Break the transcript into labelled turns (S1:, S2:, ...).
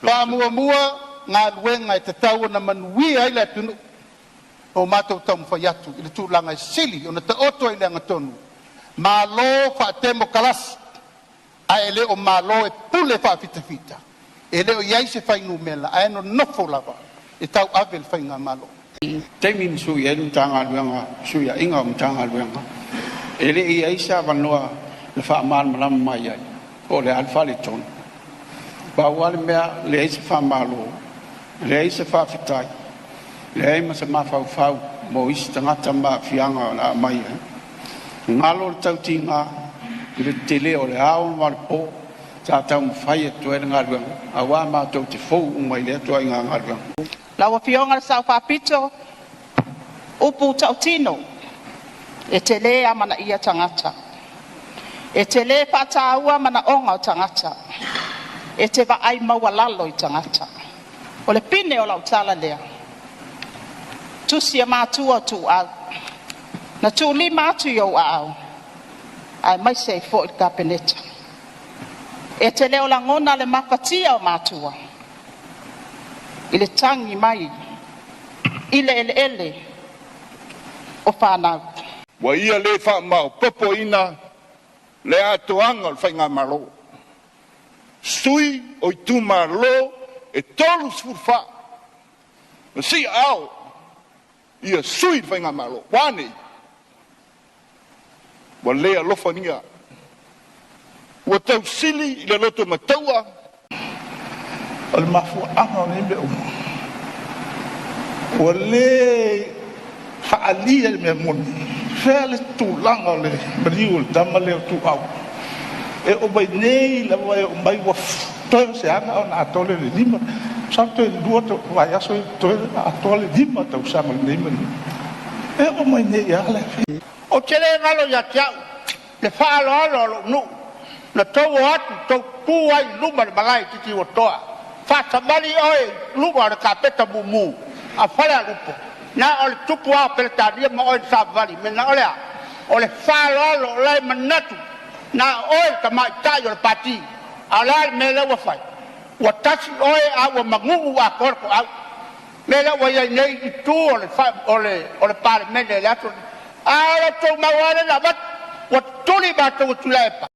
S1: Pa mua ngā luenga te tau na manui ai le tunu o mātou tamu whai atu i le tūlanga i sili o na te oto i le angatonu. Malo wha temo kalas a ele o malo e pule wha fita. Ele o iai se whaingu mela a eno nofo lava e tau ave le whainga malo.
S2: Teimin sui e tanga luenga sui a inga o tanga luenga. Ele i aisa vanua le wha amal malama mai ai o le alfa le tonu. Bawale mea le aisa wha malo, le aisa wha fitai, le aima se mawhau mo isi tangata ma fianga na mai ai. Ngalo le tau tinga i le tele o le ao ma le po ta tau mwhai e tue ngā luenga a wā mātou te fou umai le atua i ngā luenga.
S3: Lawa fionga le sau whapito upu tau tino e tele a mana ia tangata. E tele whataua mana onga o tangata. E te wa ai maua lalo i tangata. O le pine o lau tala lea. Tusia mātua tu au. Na tu li mātu iau au. Ai mai sei fo i kapeneta. E te leo la ngona le mawhatia o mātua. I le tangi mai. I le ele o whanau.
S4: Wa ia le wha mau popo ina le atoanga o whainga malo. Sui o i tu malo e tolu sfurfa. Si au ia sui i whainga malo. Wane. Wa lea lofania. Wa tau sili i le loto mataua.
S5: O le mafua anga o nebe o. O le whaalia le mea moni. Whea le tūlanga o le mariu o le dama leo tu au. E o mai nei la mai o mai wa toi se anga o na atole le lima. Sa toi lua to vai aso toi atole lima tau sa mal nei mani. E o mai nei ya le.
S1: O tele ngalo ya tiau le whaalo nu. Na tau atu tau puai luma le malai titi o toa. Fata mali oi luma le kapeta mumu. A whale a lupo. Na ole tupu a peletaria ma oi sa vali. Me na ole a. Ole whaalo lai manatu. Na oi ka mai tai o le pati. A lai me le wa fai. Wa tasi oi a wa mangungu a korko au. Me le wa iai nei i tu ole pale mene le atu. A ole tau mawale la bat. Wa tuli ba tau tulepa.